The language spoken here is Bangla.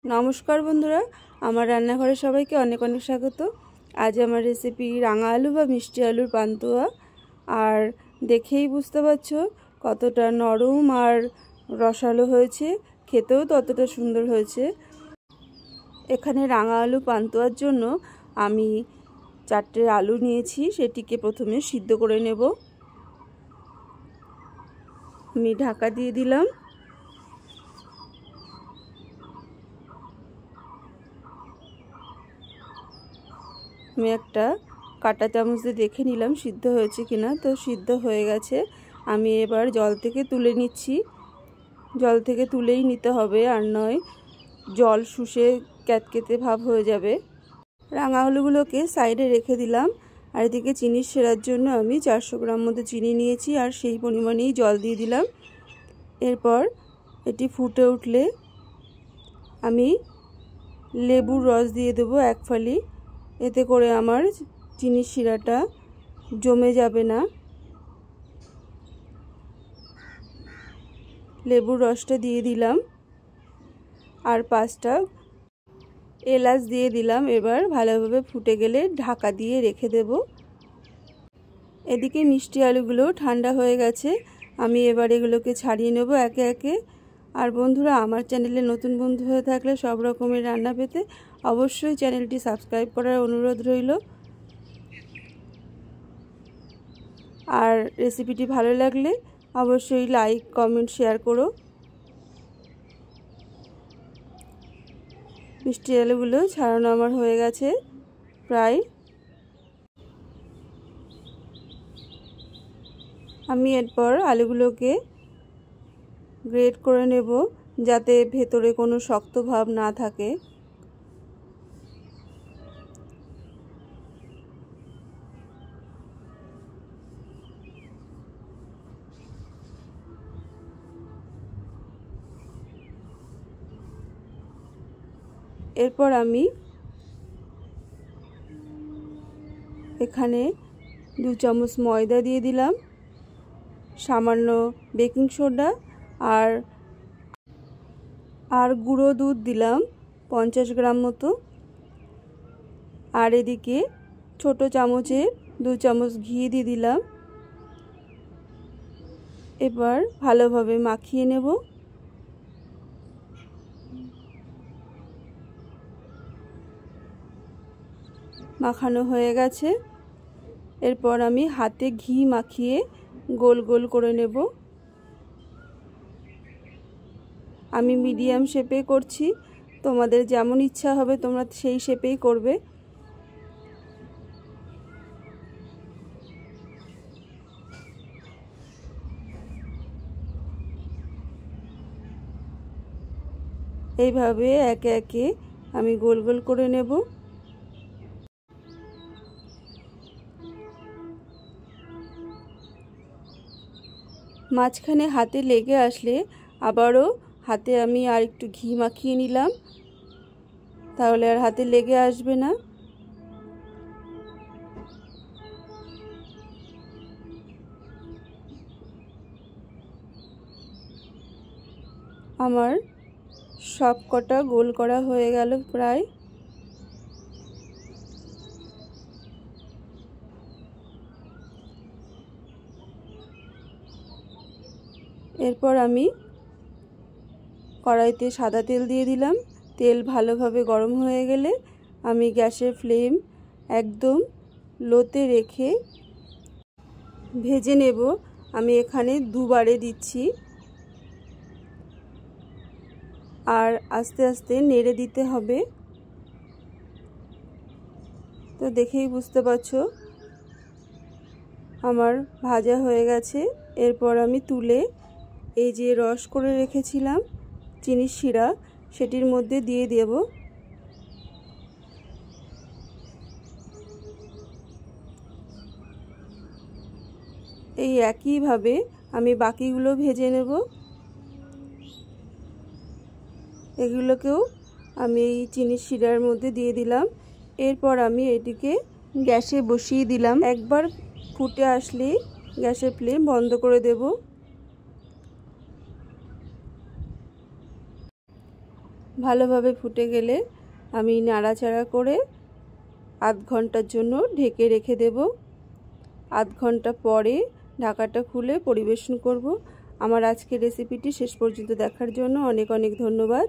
নমস্কার বন্ধুরা, আমার রান্নাঘরে সবাইকে অনেক অনেক স্বাগত। আজ আমার রেসিপি রাঙা আলু বা মিষ্টি আলুর পান্তুয়া। আর দেখেই বুঝতে পারছো কতটা নরম আর রসালো হয়েছে, খেতেও ততটা সুন্দর হয়েছে। এখানে রাঙা আলু পান্তুয়ার জন্য আমি 4টে আলু নিয়েছি, সেটিকে প্রথমে সিদ্ধ করে নেব। আমি ঢাকা দিয়ে দিলাম। আমি একটা কাঁটা চামচ দিয়ে দেখে নিলাম সিদ্ধ হয়েছে কিনা। তো সিদ্ধ হয়ে গেছে। আমি এবার জল থেকে তুলে নিচ্ছি। জল থেকে তুলেই নিতে হবে, আর নয় জল শুষে ক্যাতকেতে ভাব হয়ে যাবে। রাঙা আলুগুলোকে সাইডে রেখে দিলাম। আর এদিকে চিনি সেরার জন্য আমি 400 গ্রাম মতো চিনি নিয়েছি, আর সেই পরিমাণেই জল দিয়ে দিলাম। এরপর এটি ফুটে উঠলে আমি লেবুর রস দিয়ে দেবো 1 ফালি। এতে করে আমার চিনির শিরাটা জমে যাবে না। লেবুর রসটা দিয়ে দিলাম, আর 5টা এলাচ দিয়ে দিলাম। এবার ভালোভাবে ফুটে গেলে ঢাকা দিয়ে রেখে দেব। এদিকে মিষ্টি আলুগুলো ঠান্ডা হয়ে গেছে। আমি এবার এগুলোকে ছাড়িয়ে নেব একে একে। আর বন্ধুরা, আমার চ্যানেলে নতুন বন্ধু হয়ে থাকলে সব রকমের রান্না পেতে অবশ্যই চ্যানেলটি সাবস্ক্রাইব করার অনুরোধ রইল। আর রেসিপিটি ভালো লাগলে অবশ্যই লাইক, কমেন্ট, শেয়ার করো। মিষ্টি আলুগুলো ছাড়ানো আমার হয়ে গেছে প্রায়। আমি এরপর আলুগুলোকে গ্রেট করে নেব, যাতে ভেতরে কোনো শক্ত ভাব না থাকে। এরপর আমি এখানে 2 চামচ ময়দা দিয়ে দিলাম, সামান্য বেকিং সোডা আর গুঁড়ো দুধ দিলাম 50 গ্রাম মতো। আর এদিকে ছোট চামচে 2 চামচ ঘি দিয়ে দিলাম। এবার ভালোভাবে মাখিয়ে নেব। মাখানো হয়ে গেছে। এরপর আমি হাতে ঘি মাখিয়ে গোল গোল করে নেব। আমি মিডিয়াম শেপে করছি, তোমাদের যেমন ইচ্ছা হবে তোমরা সেই শেপেই করবে। এইভাবে একে একে আমি গোল গোল করে নেব। মাঝখানে হাতে লেগে আসলে আবারও হাতে আমি আর একটু ঘি মাখিয়ে নিলাম, তাহলে আর হাতে লেগে আসবে না। আমার সব কটা গোল করা হয়ে গেল প্রায়। এরপর আমি কড়াইতে সাদা তেল দিয়ে দিলাম। তেল ভালোভাবে গরম হয়ে গেলে আমি গ্যাসের ফ্লেম একদম লোতে রেখে ভেজে নেব। আমি এখানে 2 বারে দিচ্ছি, আর আস্তে আস্তে নেড়ে দিতে হবে। তো দেখেই বুঝতে পারছো আমার ভাজা হয়ে গেছে। এরপর আমি তুলে এই যে রস করে রেখেছিলাম চিনির শিরা, সেটির মধ্যে দিয়ে দেব। এই একইভাবে আমি বাকিগুলো ভেজে নেব। এগুলোকেও আমি এই চিনির শিরার মধ্যে দিয়ে দিলাম। এরপর আমি এটিকে গ্যাসে বসিয়ে দিলাম। একবার ফুটে আসলে গ্যাসের ফ্লেম বন্ধ করে দেব। ভালোভাবে ফুটে গেলে আমি নাড়াচাড়া করে আধ ঘন্টার জন্য ঢেকে রেখে দেব। আধ ঘন্টা পরে ঢাকাটা খুলে পরিবেশন করব। আমার আজকের রেসিপিটি শেষ পর্যন্ত দেখার জন্য অনেক অনেক ধন্যবাদ।